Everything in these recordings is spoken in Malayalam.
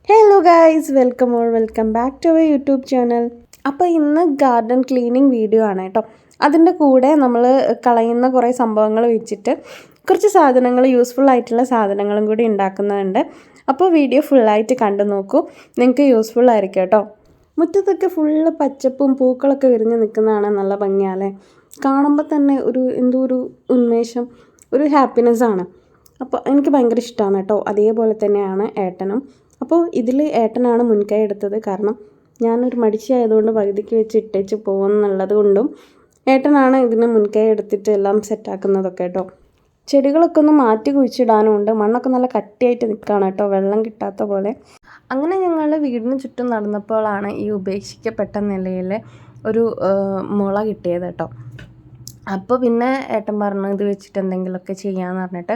Hello guys, welcome back to our YouTube channel. അപ്പോൾ ഇന്ന് ഗാർഡൻ ക്ലീനിങ് വീഡിയോ ആണ് കേട്ടോ. അതിൻ്റെ കൂടെ നമ്മൾ കളയുന്ന കുറേ സംഭവങ്ങൾ വെച്ചിട്ട് കുറച്ച് സാധനങ്ങൾ, യൂസ്ഫുൾ ആയിട്ടുള്ള സാധനങ്ങളും കൂടി ഉണ്ടാക്കുന്നുണ്ട്. അപ്പോൾ വീഡിയോ ഫുള്ളായിട്ട് കണ്ടു നോക്കൂ, നിങ്ങൾക്ക് യൂസ്ഫുൾ ആയിരിക്കും കേട്ടോ. മുറ്റത്തൊക്കെ ഫുള്ള് പച്ചപ്പും പൂക്കളൊക്കെ വിരിഞ്ഞ് നിൽക്കുന്നതാണ് നല്ല ഭംഗിയാലേ. കാണുമ്പോൾ തന്നെ എന്തോ ഒരു ഉന്മേഷം, ഒരു ഹാപ്പിനെസ്സാണ്. അപ്പോൾ എനിക്ക് ഭയങ്കര ഇഷ്ടമാണ് കേട്ടോ. അതേപോലെ തന്നെയാണ് ഏട്ടനും. അപ്പോൾ ഇതിൽ ഏട്ടനാണ് മുൻകൈ എടുത്തത്. കാരണം ഞാനൊരു മടിച്ചായതുകൊണ്ട് പകുതിക്ക് വെച്ച് ഇട്ടേച്ച് പോകുമെന്നുള്ളത് കൊണ്ടും ഏട്ടനാണ് ഇതിന് മുൻകൈ എടുത്തിട്ട് എല്ലാം സെറ്റാക്കുന്നതൊക്കെ കേട്ടോ. ചെടികളൊക്കെ ഒന്ന് മാറ്റി കുഴിച്ചിടാനുണ്ട്. മണ്ണൊക്കെ നല്ല കട്ടിയായിട്ട് നിൽക്കുകയാണ് കേട്ടോ, വെള്ളം കിട്ടാത്ത പോലെ. അങ്ങനെ ഞങ്ങൾ വീടിന് ചുറ്റും നടന്നപ്പോഴാണ് ഈ ഉപേക്ഷിക്കപ്പെട്ട നിലയിൽ ഒരു മുള കിട്ടിയത് കേട്ടോ. അപ്പോൾ പിന്നെ ഏട്ടൻ പറഞ്ഞു ഇത് വെച്ചിട്ട് എന്തെങ്കിലുമൊക്കെ ചെയ്യാമെന്ന് പറഞ്ഞിട്ട്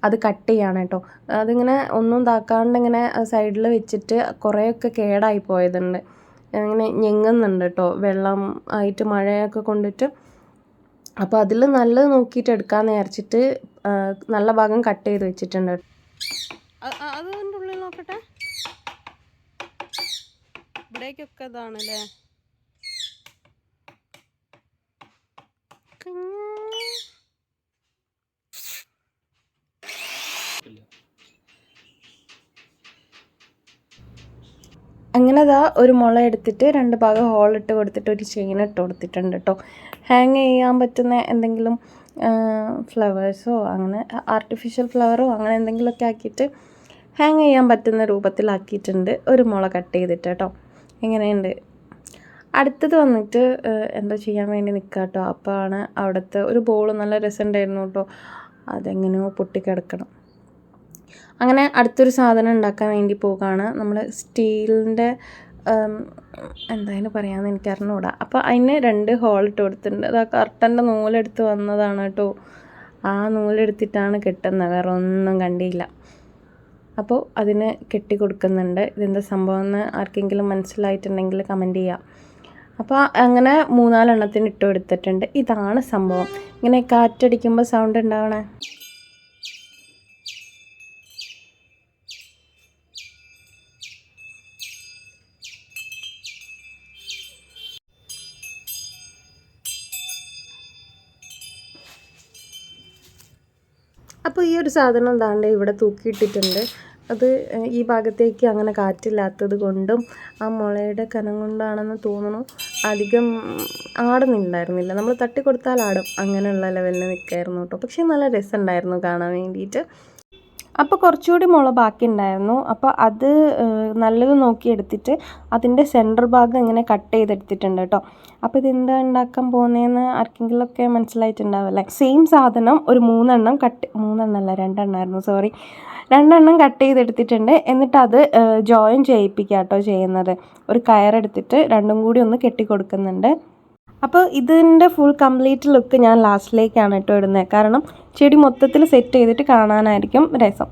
അത് കട്ട് ചെയ്യാണ് കേട്ടോ. അതിങ്ങനെ ഒന്നും ഇതാക്കാണ്ട് ഇങ്ങനെ സൈഡിൽ വെച്ചിട്ട് കുറേയൊക്കെ കേടായി പോയതുണ്ട്. ഇങ്ങനെ ഞെങ്ങുന്നുണ്ട് കേട്ടോ, വെള്ളം ആയിട്ട് മഴയൊക്കെ കൊണ്ടിട്ട്. അപ്പോൾ അതിൽ നല്ലത് നോക്കിയിട്ട് എടുക്കാമെന്ന് വിചാരിച്ചിട്ട് നല്ല ഭാഗം കട്ട് ചെയ്ത് വെച്ചിട്ടുണ്ട്. അതിൻ്റെ ഉള്ളിൽ നോക്കട്ടെ, ഇവിടേക്കൊക്കെ ഇതാണല്ലേ. അങ്ങനെ ഒരു മുള എടുത്തിട്ട് 2 ഭാഗം ഹോളിട്ട് കൊടുത്തിട്ട് ഒരു ചെയിൻ ഇട്ട് കൊടുത്തിട്ടുണ്ട് കേട്ടോ. ഹാങ് ചെയ്യാൻ പറ്റുന്ന എന്തെങ്കിലും ഫ്ലവേഴ്സോ അങ്ങനെ ആർട്ടിഫിഷ്യൽ ഫ്ലവറോ അങ്ങനെ എന്തെങ്കിലുമൊക്കെ ആക്കിയിട്ട് ഹാങ് ചെയ്യാൻ പറ്റുന്ന രൂപത്തിലാക്കിയിട്ടുണ്ട്. ഒരു മുള കട്ട് ചെയ്തിട്ട് കേട്ടോ. എങ്ങനെയുണ്ട്? അടുത്തത് വന്നിട്ട് എന്തോ ചെയ്യാൻ വേണ്ടി നിൽക്കുക കേട്ടോ. അപ്പോഴാണ് അവിടുത്തെ ഒരു ബോൾ നല്ല രസമുണ്ടായിരുന്നു കേട്ടോ, അതെങ്ങനെയോ പൊട്ടിക്കിടക്കണം. അങ്ങനെ അടുത്തൊരു സാധനം ഉണ്ടാക്കാൻ വേണ്ടി പോവുകയാണ്. നമ്മൾ സ്റ്റീലിൻ്റെ എന്തായാലും പറയാമെന്ന് എനിക്ക് അറിഞ്ഞുകൂടാ. അപ്പോൾ അതിന് 2 ഹോൾ ഇട്ട് കൊടുത്തിട്ടുണ്ട്. അത് ആ കർട്ടൻ്റെ നൂലെടുത്ത് വന്നതാണ് കേട്ടോ. ആ നൂലെടുത്തിട്ടാണ് കെട്ടുന്നത്, വേറെ ഒന്നും കണ്ടില്ല. അപ്പോൾ അതിന് കെട്ടി കൊടുക്കുന്നുണ്ട്. ഇതെന്താ സംഭവം എന്ന് ആർക്കെങ്കിലും മനസ്സിലായിട്ടുണ്ടെങ്കിൽ കമൻറ്റ് ചെയ്യാം. അപ്പോൾ അങ്ങനെ 3-4 എണ്ണത്തിന് ഇട്ട് കൊടുത്തിട്ടുണ്ട്. ഇതാണ് സംഭവം. ഇങ്ങനെ കാറ്റടിക്കുമ്പോൾ സൗണ്ട് ഉണ്ടാവണേ. അപ്പോൾ ഈ ഒരു സാധനം എന്താണ്ട് ഇവിടെ തൂക്കിയിട്ടിട്ടുണ്ട്. അത് ഈ ഭാഗത്തേക്ക് അങ്ങനെ കാറ്റില്ലാത്തത് കൊണ്ടും ആ മുളയുടെ കനം കൊണ്ടാണെന്ന് തോന്നുന്നു അധികം ആടുന്നുണ്ടായിരുന്നില്ല. നമ്മൾ തട്ടി കൊടുത്താൽ ആടും, അങ്ങനെയുള്ള ലെവലിൽ നിൽക്കായിരുന്നു കേട്ടോ. പക്ഷേ നല്ല രസമുണ്ടായിരുന്നു കാണാൻ വേണ്ടിയിട്ട്. അപ്പോൾ കുറച്ചുകൂടി മുള ബാക്കി ഉണ്ടായിരുന്നു. അപ്പോൾ അത് നല്ലത് നോക്കി എടുത്തിട്ട് അതിൻ്റെ സെൻറ്റർ ഭാഗം ഇങ്ങനെ കട്ട് ചെയ്തെടുത്തിട്ടുണ്ട് കേട്ടോ. അപ്പോൾ ഇതെന്താ ഉണ്ടാക്കാൻ പോകുന്നതെന്ന് ആർക്കെങ്കിലുമൊക്കെ മനസ്സിലായിട്ടുണ്ടാവില്ലേ. സെയിം സാധനം ഒരു 3 എണ്ണം 2 എണ്ണമായിരുന്നു, സോറി, 2 എണ്ണം കട്ട് ചെയ്തെടുത്തിട്ടുണ്ട്. എന്നിട്ട് അത് ജോയിൻ ചെയ്യിപ്പിക്കുക കേട്ടോ ചെയ്യുന്നത്. ഒരു കയറെടുത്തിട്ട് രണ്ടും കൂടി ഒന്ന് കെട്ടി കൊടുക്കുന്നുണ്ട്. അപ്പോൾ ഇതിൻ്റെ ഫുൾ കംപ്ലീറ്റ് ലുക്ക് ഞാൻ ലാസ്റ്റിലേക്കാണ് കേട്ടോ ഇടുന്നത്. കാരണം ചെടി മൊത്തത്തിൽ സെറ്റ് ചെയ്തിട്ട് കാണാനായിരിക്കും രസം.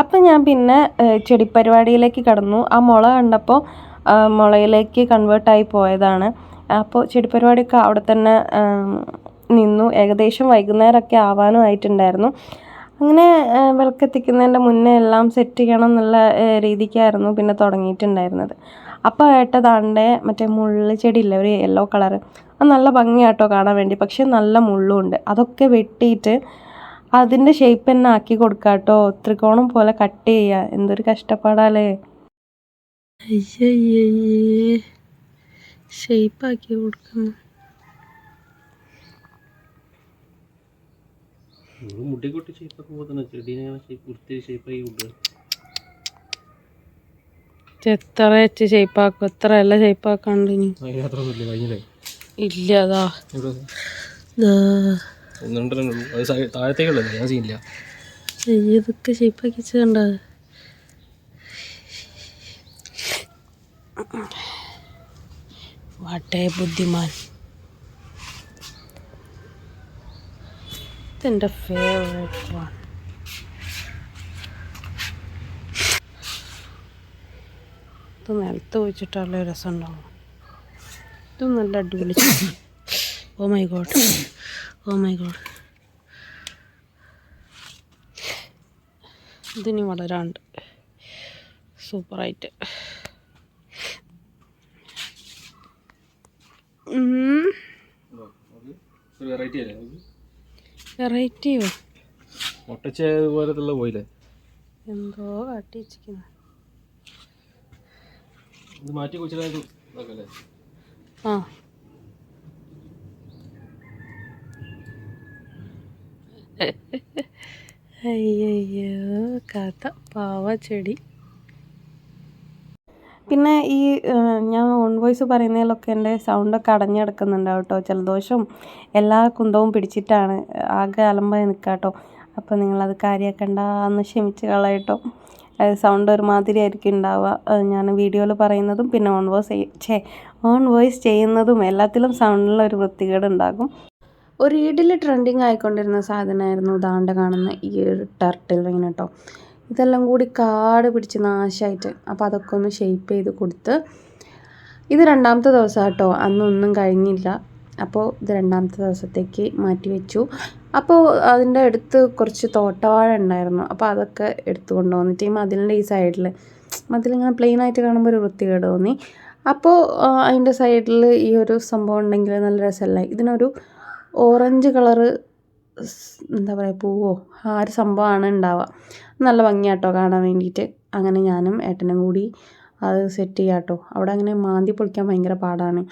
അപ്പോൾ ഞാൻ പിന്നെ ചെടിപ്പരിപാടിയിലേക്ക് കടന്നു. ആ മുള കണ്ടപ്പോൾ മുളയിലേക്ക് കൺവേർട്ടായി പോയതാണ്. അപ്പോൾ ചെടിപ്പരിപാടിയൊക്കെ അവിടെ തന്നെ നിന്നു. ഏകദേശം വൈകുന്നേരമൊക്കെ ആവാനും ആയിട്ടുണ്ടായിരുന്നു. അങ്ങനെ വിളക്കെത്തിക്കുന്നതിൻ്റെ മുന്നേ എല്ലാം സെറ്റ് ചെയ്യണം എന്നുള്ള രീതിക്കായിരുന്നു പിന്നെ തുടങ്ങിയിട്ടുണ്ടായിരുന്നത്. അപ്പോൾ ഏട്ടതാണ്ടേ മറ്റേ മുള്ള് ചെടിയില്ലേ, ഒരു യെല്ലോ കളറ്, അത് നല്ല ഭംഗിയാട്ടോ കാണാൻ വേണ്ടി. പക്ഷെ നല്ല മുള്ളുണ്ട്. അതൊക്കെ വെട്ടിയിട്ട് അതിൻ്റെ ഷേപ്പ് തന്നെ ആക്കി കൊടുക്കുക കേട്ടോ. ത്രികോണം പോലെ കട്ട് ചെയ്യുക. എന്തൊരു കഷ്ടപ്പാടാലേ. ഷേപ്പാക്കി കൊടുക്കുന്നു. എത്ര ഷേപ്പാക്കും, എത്ര എല്ലാം ഷേപ്പാക്കാണ്ട് ഇനി ഇല്ല. അതാ ഇതൊക്കെ ഷേപ്പാക്കി വെച്ചണ്ട. വാട്ടേ ബുദ്ധിമാൻ. ഇതെൻ്റെ ഫേവറേറ്റ് വൺ. ഇത് നിലത്ത് വെച്ചിട്ടുള്ള രസം ഉണ്ടാവും. ഇതും നല്ല അടിപൊളി. Oh my God, oh my God. ഇതിനി വളരാണ്ട്. സോ സൂപ്പറായിട്ട്. വെറൈറ്റിയോ മുട്ടച്ചതുപോലത്തുള്ള പോയില്ലേ എന്തോ കാട്ടി വെച്ചിരിക്കുന്നു. മാറ്റി കുറിച്ചല്ലേ. ആ അയ്യോ കഥ പാവ ചെടി. പിന്നെ ഈ ഞാൻ ഓൺ വോയിസ് പറയുന്നതിലൊക്കെ എൻ്റെ സൗണ്ടൊക്കെ അടഞ്ഞെടുക്കുന്നുണ്ടാവും കേട്ടോ. ജലദോഷവും എല്ലാ കുന്തവും പിടിച്ചിട്ടാണ് ആകെ അലമ്പായി നിൽക്കുക കേട്ടോ. അപ്പോൾ നിങ്ങളത് കാര്യമാക്കണ്ട, ഒന്ന് ക്ഷമിച്ച് കളയട്ടോ. സൗണ്ട് ഒരുമാതിരി ആയിരിക്കും ഉണ്ടാവുക. ഞാൻ വീഡിയോയിൽ പറയുന്നതും പിന്നെ ഓൺ വോയിസ് ചെയ്യുന്നതും എല്ലാത്തിലും സൗണ്ടിലൊരു വൃത്തികേട് ഉണ്ടാകും. ഒരു ഈടിൽ ട്രെൻഡിങ് ആയിക്കൊണ്ടിരുന്ന സാധനമായിരുന്നു ദാണ്ട കാണുന്ന ഈ ഒരു ടർട്ടിൽ വെയിൻ കേട്ടോ. ഇതെല്ലാം കൂടി കാട് പിടിച്ച് നാശമായിട്ട്, അപ്പോൾ അതൊക്കെ ഒന്ന് ഷേപ്പ് ചെയ്ത് കൊടുത്ത്. ഇത് 2ാമത്തെ ദിവസം കേട്ടോ, അന്നൊന്നും കഴിഞ്ഞില്ല. അപ്പോൾ ഇത് 2ാമത്തെ ദിവസത്തേക്ക് മാറ്റി വെച്ചു. അപ്പോൾ അതിൻ്റെ അടുത്ത് കുറച്ച് തോട്ടവാഴ ഉണ്ടായിരുന്നു. അപ്പോൾ അതൊക്കെ എടുത്തു കൊണ്ടുവന്നിട്ട് ഈ മതിലിൻ്റെ ഈ സൈഡിൽ, മതിലിങ്ങനെ പ്ലെയിൻ ആയിട്ട് കാണുമ്പോൾ ഒരു വൃത്തികേട് തോന്നി. അപ്പോൾ അതിൻ്റെ സൈഡിൽ ഈ ഒരു സംഭവം ഉണ്ടെങ്കിൽ നല്ല രസമല്ലേ. ഇതിനൊരു ഓറഞ്ച് കളറ് എന്താ പറയുക, പൂവോ ആ ഒരു സംഭവമാണ് ഉണ്ടാവുക. നല്ല ഭംഗിയാട്ടോ കാണാൻ വേണ്ടിയിട്ട്. അങ്ങനെ ഞാനും ഏട്ടനും കൂടി അത് സെറ്റ് ചെയ്യാം കേട്ടോ. അവിടെ അങ്ങനെ മാന്തി പൊളിക്കാൻ ഭയങ്കര പാടാണ്.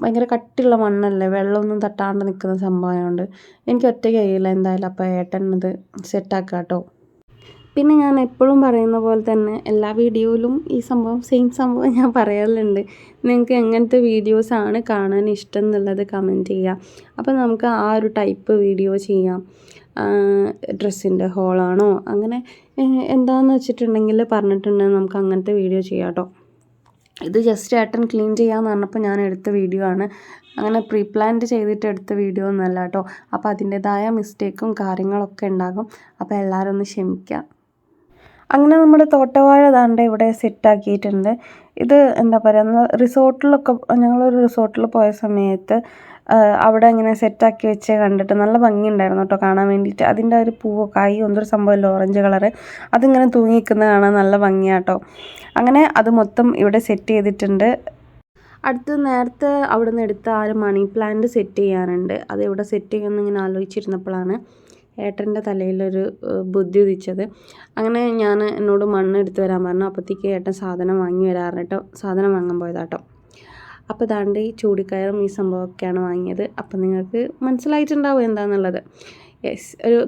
ഭയങ്കര കട്ടിയുള്ള മണ്ണല്ലേ, വെള്ളമൊന്നും തട്ടാണ്ട് നിൽക്കുന്ന സംഭവമായതുകൊണ്ട് എനിക്ക് ഒറ്റയ്ക്ക് കഴിയില്ല എന്തായാലും. അപ്പോൾ ഏട്ടൻ ഇത് സെറ്റാക്കാം കേട്ടോ. പിന്നെ ഞാൻ എപ്പോഴും പറയുന്ന പോലെ തന്നെ എല്ലാ വീഡിയോയിലും ഈ സെയിം സംഭവം ഞാൻ പറയാറുണ്ട്. നിങ്ങൾക്ക് എങ്ങനത്തെ വീഡിയോസാണ് കാണാൻ ഇഷ്ടം എന്നുള്ളത് കമൻറ്റ് ചെയ്യുക. അപ്പോൾ നമുക്ക് ആ ഒരു ടൈപ്പ് വീഡിയോ ചെയ്യാം. ഡ്രസ്സിൻ്റെ ഹോളാണോ അങ്ങനെ എന്താണെന്ന് വെച്ചിട്ടുണ്ടെങ്കിൽ പറഞ്ഞിട്ടുണ്ടെങ്കിൽ നമുക്ക് അങ്ങനത്തെ വീഡിയോ ചെയ്യാം കേട്ടോ. ഇത് ജസ്റ്റ് ഏട്ടൻ ക്ലീൻ ചെയ്യാമെന്ന് പറഞ്ഞപ്പോൾ ഞാൻ എടുത്ത വീഡിയോ ആണ്. അങ്ങനെ പ്രീ പ്ലാൻഡ് ചെയ്തിട്ട് എടുത്ത വീഡിയോ ഒന്നുമല്ല കേട്ടോ. അപ്പോൾ അതിൻ്റേതായ മിസ്റ്റേക്കും കാര്യങ്ങളൊക്കെ ഉണ്ടാകും. അപ്പോൾ എല്ലാവരും ഒന്ന് ക്ഷമിക്കുക. അങ്ങനെ നമ്മുടെ തോട്ടവാഴ ദാണ്ട ഇവിടെ സെറ്റാക്കിയിട്ടുണ്ട്. ഇത് എന്താ പറയുക, ഞങ്ങളൊരു റിസോർട്ടിൽ പോയ സമയത്ത് അവിടെ ഇങ്ങനെ സെറ്റാക്കി വെച്ച് കണ്ടിട്ട് നല്ല ഭംഗിയുണ്ടായിരുന്നു കേട്ടോ കാണാൻ വേണ്ടിയിട്ട്. അതിൻ്റെ ഒരു പൂവോ കായോ എന്തൊരു സംഭവമല്ലോ, ഓറഞ്ച് കളറ്, അതിങ്ങനെ തൂങ്ങി നിൽക്കുന്നത് കാണാൻ നല്ല ഭംഗിയാട്ടോ. അങ്ങനെ അത് മൊത്തം ഇവിടെ സെറ്റ് ചെയ്തിട്ടുണ്ട്. അടുത്ത് നേരത്തെ അവിടെ നിന്ന് എടുത്ത ആ ഒരു മണി പ്ലാന്റ് സെറ്റ് ചെയ്യാനുണ്ട്. അത് ഇവിടെ സെറ്റ് ചെയ്യുമെന്ന് ഇങ്ങനെ ആലോചിച്ചിരുന്നപ്പോഴാണ് ഏട്ടൻ്റെ തലയിലൊരു ബുദ്ധി ഉദിച്ചത്. അങ്ങനെ എന്നോട് മണ്ണ് എടുത്ത് വരാൻ പറഞ്ഞു. അപ്പോഴത്തേക്ക് ഏട്ടൻ സാധനം വാങ്ങി വരാറുണ്ട്. സാധനം വാങ്ങാൻ പോയതാട്ടോ. അപ്പോൾ ദാണ്ട് ഈ ചൂടിക്കയറും ഈ സംഭവമൊക്കെയാണ് വാങ്ങിയത്. അപ്പോൾ നിങ്ങൾക്ക് മനസ്സിലായിട്ടുണ്ടാവും എന്താണെന്നുള്ളത്. യെസ്, ഒരു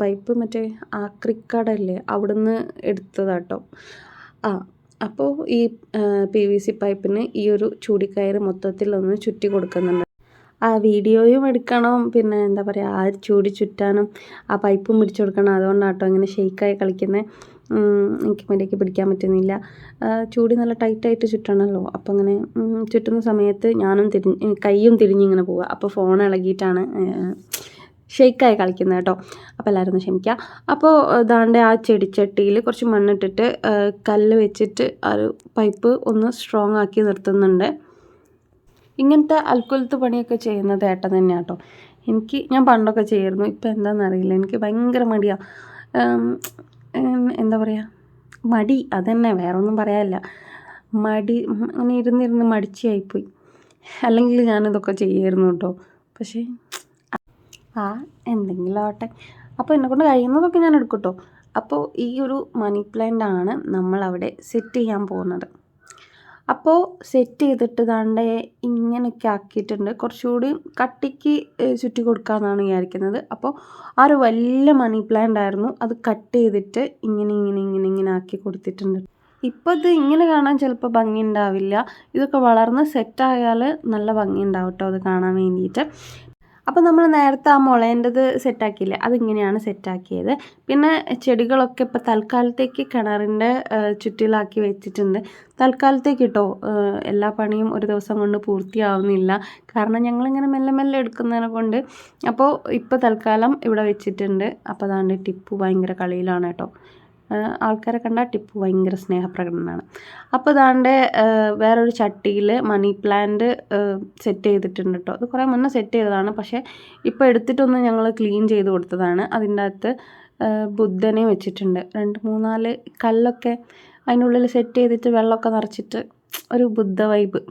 പൈപ്പ് മറ്റേ ആക്രിക്കടല്ലേ അവിടുന്ന് എടുത്തതാട്ടോ. അപ്പോൾ ഈ PVC പൈപ്പിന് ഈ ഒരു ചൂടിക്കയറ് മൊത്തത്തിലൊന്ന് ചുറ്റി കൊടുക്കുന്നുണ്ട്. ആ വീഡിയോയും എടുക്കണം, പിന്നെ എന്താ പറയുക, ആ ചൂടി ചുറ്റാനും ആ പൈപ്പും പിടിച്ചു കൊടുക്കണം. അതുകൊണ്ടാട്ടോ ഇങ്ങനെ ഷെയ്ക്കായി കളിക്കുന്നത്. എനിക്ക് മര്യാദയ്ക്ക് പിടിക്കാൻ പറ്റുന്നില്ല. ചൂടി നല്ല ടൈറ്റായിട്ട് ചുറ്റണമല്ലോ. അപ്പോൾ അങ്ങനെ ചുറ്റുന്ന സമയത്ത് കൈയും തിരിഞ്ഞിങ്ങനെ പോവുക. അപ്പോൾ ഫോൺ ഇളകിയിട്ടാണ് ഷെയ്ക്കായി കളിക്കുന്നത് കേട്ടോ. അപ്പോൾ എല്ലാവരും ഒന്ന് ക്ഷമിക്കുക. അപ്പോൾ ദാണ്ടെ ആ ചെടിച്ചട്ടിയിൽ കുറച്ച് മണ്ണിട്ടിട്ട് കല്ല് വെച്ചിട്ട് ആ ഒരു പൈപ്പ് ഒന്ന് സ്ട്രോങ് ആക്കി നിർത്തുന്നുണ്ട്. ഇങ്ങനത്തെ അൽക്കുലത്ത് പണിയൊക്കെ ചെയ്യുന്നത് ഏട്ടൻ തന്നെയാണ് കേട്ടോ. ഞാൻ പണ്ടൊക്കെ ചെയ്യായിരുന്നു. ഇപ്പം എന്താണെന്നറിയില്ല, എനിക്ക് ഭയങ്കര മടിയാണ്. എന്താ പറയുക, മടി, അതന്നെ, വേറെ ഒന്നും പറയാനില്ല. മടി, അങ്ങനെ ഇരുന്നിരുന്ന് മടിച്ചായിപ്പോയി. അല്ലെങ്കിൽ ഞാനിതൊക്കെ ചെയ്യായിരുന്നു കേട്ടോ. പക്ഷേ എന്തെങ്കിലും ആവട്ടെ. അപ്പോൾ എന്നെക്കൊണ്ട് കഴിയുന്നതൊക്കെ ഞാൻ എടുക്കും കേട്ടോ. അപ്പോൾ ഈ ഒരു മണി പ്ലാന്റ് ആണ് നമ്മളവിടെ സെറ്റ് ചെയ്യാൻ പോകുന്നത്. അപ്പോൾ സെറ്റ് ചെയ്തിട്ട് ദാണ്ടെ ഇങ്ങനെയൊക്കെ ആക്കിയിട്ടുണ്ട്. കുറച്ചുകൂടി കട്ടിക്ക് ചുറ്റി കൊടുക്കാമെന്നാണ് വിചാരിക്കുന്നത്. അപ്പോൾ ആ ഒരു വലിയ മണി പ്ലാന്റ് ആയിരുന്നു, അത് കട്ട് ചെയ്തിട്ട് ഇങ്ങനെ ആക്കി കൊടുത്തിട്ടുണ്ട്. ഇപ്പോൾ ഇത് ഇങ്ങനെ കാണാൻ ചിലപ്പോൾ ഭംഗി ഉണ്ടാവില്ല. ഇതൊക്കെ വളർന്ന് സെറ്റായാൽ നല്ല ഭംഗി ഉണ്ടാവും കേട്ടോ അത് കാണാൻ വേണ്ടിയിട്ട്. അപ്പോൾ നമ്മൾ നേരത്തെ ആ മുളേൻ്റെത് സെറ്റാക്കിയില്ലേ, അതിങ്ങനെയാണ് സെറ്റാക്കിയത്. പിന്നെ ചെടികളൊക്കെ ഇപ്പോൾ തൽക്കാലത്തേക്ക് കിണറിൻ്റെ ചുറ്റിലാക്കി വെച്ചിട്ടുണ്ട്. തൽക്കാലത്തേക്ക് കേട്ടോ, എല്ലാ പണിയും ഒരു ദിവസം കൊണ്ട് പൂർത്തിയാവുന്നില്ല. കാരണം ഞങ്ങളിങ്ങനെ മെല്ലെ മെല്ലെ എടുക്കുന്നതിനെ കൊണ്ട്. അപ്പോൾ ഇപ്പോൾ തൽക്കാലം ഇവിടെ വെച്ചിട്ടുണ്ട്. അപ്പോൾ അതാണ്ട് ടിപ്പു ഭയങ്കര കളിയിലാണ് കേട്ടോ. ആൾക്കാരെ കണ്ടാൽ ടിപ്പു ഭയങ്കര സ്നേഹപ്രകടനമാണ്. അപ്പോൾ അതാണ്ട് വേറൊരു ചട്ടിയിൽ മണി പ്ലാന്റ് സെറ്റ് ചെയ്തിട്ടുണ്ട് കേട്ടോ. അത് കുറേ മുന്നേ സെറ്റ് ചെയ്തതാണ്, പക്ഷേ ഇപ്പോൾ എടുത്തിട്ടൊന്ന് ഞങ്ങൾ ക്ലീൻ ചെയ്ത് കൊടുത്തതാണ്. അതിൻ്റെ അകത്ത് ബുദ്ധനെ വെച്ചിട്ടുണ്ട്. 2, 3, 4 കല്ലൊക്കെ അതിനുള്ളിൽ സെറ്റ് ചെയ്തിട്ട് വെള്ളമൊക്കെ നിറച്ചിട്ട് ഒരു ബുദ്ധ വൈബ്.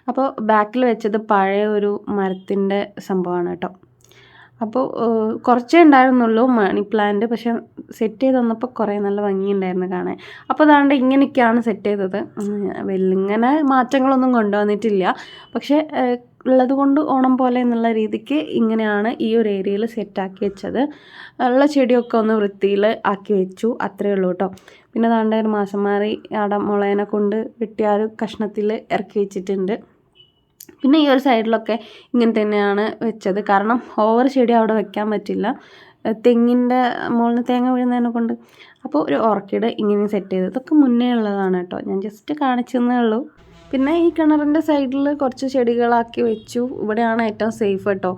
അപ്പോൾ ബാക്കിൽ വെച്ചത് പഴയ ഒരു മരത്തിൻ്റെ സംഭവമാണ് കേട്ടോ. അപ്പോൾ കുറച്ചേ ഉണ്ടായിരുന്നുള്ളൂ മണി പ്ലാന്റ്, പക്ഷെ സെറ്റ് ചെയ്ത് വന്നപ്പോൾ കുറേ നല്ല ഭംഗിയുണ്ടായിരുന്നു കാണാൻ. അപ്പോൾ അതാണ്ട് ഇങ്ങനെയൊക്കെയാണ് സെറ്റ് ചെയ്തത്. ഇങ്ങനെ മാറ്റങ്ങളൊന്നും കൊണ്ടുവന്നിട്ടില്ല, പക്ഷേ ഉള്ളത് കൊണ്ട് ഓണം പോലെ എന്നുള്ള രീതിക്ക് ഇങ്ങനെയാണ് ഈ ഒരു ഏരിയയിൽ സെറ്റാക്കി വെച്ചത്. ഉള്ള ചെടിയൊക്കെ ഒന്ന് വൃത്തിയിൽ ആക്കി വെച്ചു, അത്രയേ ഉള്ളൂ കേട്ടോ. പിന്നെ അതാണ്ട് ഒരു മാസം മാറി അവിടെ മുളേനെ കൊണ്ട് വെട്ടിയ ഒരു കഷ്ണത്തിൽ ഇറക്കി വെച്ചിട്ടുണ്ട്. പിന്നെ ഈ ഒരു സൈഡിലൊക്കെ ഇങ്ങനെ തന്നെയാണ് വെച്ചത്, കാരണം ഓവർ ചെടി അവിടെ വെക്കാൻ പറ്റില്ല, തെങ്ങിൻ്റെ മുകളിൽ നിന്ന് തേങ്ങ വീഴുന്നതിനെ കൊണ്ട്. അപ്പോൾ ഒരു ഓർക്കിഡ് ഇങ്ങനെ സെറ്റ് ചെയ്ത്, ഇതൊക്കെ മുന്നേ ഉള്ളതാണ് കേട്ടോ, ഞാൻ ജസ്റ്റ് കാണിച്ചെന്നേ ഉള്ളൂ. പിന്നെ ഈ കിണറിൻ്റെ സൈഡിൽ കുറച്ച് ചെടികളാക്കി വെച്ചു. ഇവിടെയാണ് ഏറ്റവും സേഫ് കേട്ടോ,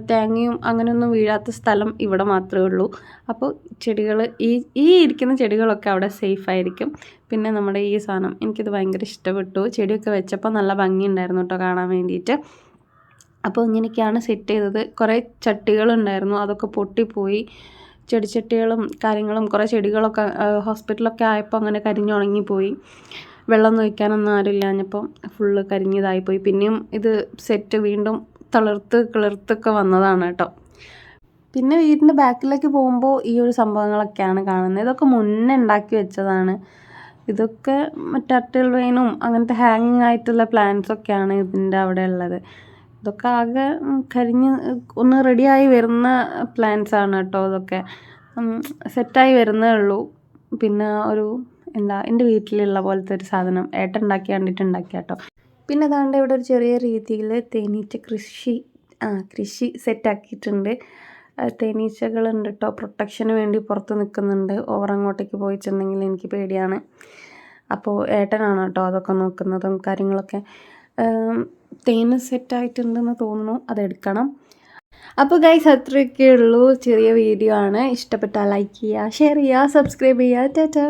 തേങ്ങയും അങ്ങനെയൊന്നും വീഴാത്ത സ്ഥലം ഇവിടെ മാത്രമേ ഉള്ളൂ. അപ്പോൾ ചെടികൾ ഈ ഇരിക്കുന്ന ചെടികളൊക്കെ അവിടെ സേഫ് ആയിരിക്കും. പിന്നെ നമ്മുടെ ഈ സാധനം എനിക്കിത് ഭയങ്കര ഇഷ്ടപ്പെട്ടു, ചെടിയൊക്കെ വെച്ചപ്പോൾ നല്ല ഭംഗിയുണ്ടായിരുന്നു കേട്ടോ കാണാൻ വേണ്ടിയിട്ട്. അപ്പോൾ ഇങ്ങനെയൊക്കെയാണ് സെറ്റ് ചെയ്തത്. കുറേ ചട്ടികളുണ്ടായിരുന്നു, അതൊക്കെ പൊട്ടിപ്പോയി. ചെടിച്ചട്ടികളും കാര്യങ്ങളും കുറേ ചെടികളൊക്കെ ഹോസ്പിറ്റലൊക്കെ ആയപ്പോൾ അങ്ങനെ കരിഞ്ഞുണങ്ങിപ്പോയി. വെള്ളം ഒഴിക്കാനൊന്നും ആരുമില്ലാഞ്ഞപ്പം ഫുള്ള് കരിഞ്ഞതായിപ്പോയി. പിന്നെയും ഇത് സെറ്റ് വീണ്ടും കിളിർത്തൊക്കെ വന്നതാണ് കേട്ടോ. പിന്നെ വീടിൻ്റെ ബാക്കിലേക്ക് പോകുമ്പോൾ ഈ ഒരു സംഭവങ്ങളൊക്കെയാണ് കാണുന്നത്. ഇതൊക്കെ മുന്നേ ഉണ്ടാക്കി വെച്ചതാണ്. ഇതൊക്കെ ടർട്ടിൽ വെയിനും അങ്ങനത്തെ ഹാങ്ങിങ് ആയിട്ടുള്ള പ്ലാന്റ്സൊക്കെയാണ് ഇതിൻ്റെ അവിടെ ഉള്ളത്. ഇതൊക്കെ ആകെ കരിഞ്ഞ് ഒന്ന് റെഡിയായി വരുന്ന പ്ലാന്റ്സാണ് കേട്ടോ. ഇതൊക്കെ സെറ്റായി വരുന്നേ ഉള്ളൂ. പിന്നെ ഒരു എൻ്റെ വീട്ടിലുള്ള പോലത്തെ ഒരു സാധനം ഏട്ടൻ ഉണ്ടാക്കി കണ്ടിട്ട് ഉണ്ടാക്കിയ കേട്ടോ. പിന്നെ അതാണ്ട് ഇവിടെ ഒരു ചെറിയ രീതിയിൽ തേനീച്ച കൃഷി സെറ്റാക്കിയിട്ടുണ്ട്. തേനീച്ചകളുണ്ട് കേട്ടോ, പ്രൊട്ടക്ഷന് വേണ്ടി പുറത്ത് നിൽക്കുന്നുണ്ട്. ഓവർ അങ്ങോട്ടേക്ക് പോയിട്ടുണ്ടെങ്കിൽ എനിക്ക് പേടിയാണ്. അപ്പോൾ ഏട്ടനാണ് കേട്ടോ അതൊക്കെ നോക്കുന്നതും കാര്യങ്ങളൊക്കെ. തേന് സെറ്റായിട്ടുണ്ടെന്ന് തോന്നുന്നു, അതെടുക്കണം. അപ്പോൾ ഗൈസ് അത്രയൊക്കെ ഉള്ളൂ, ചെറിയ വീഡിയോ ആണ്. ഇഷ്ടപ്പെട്ടാൽ ലൈക്ക് ചെയ്യുക, ഷെയർ ചെയ്യുക, സബ്സ്ക്രൈബ് ചെയ്യുക. ടാറ്റാ.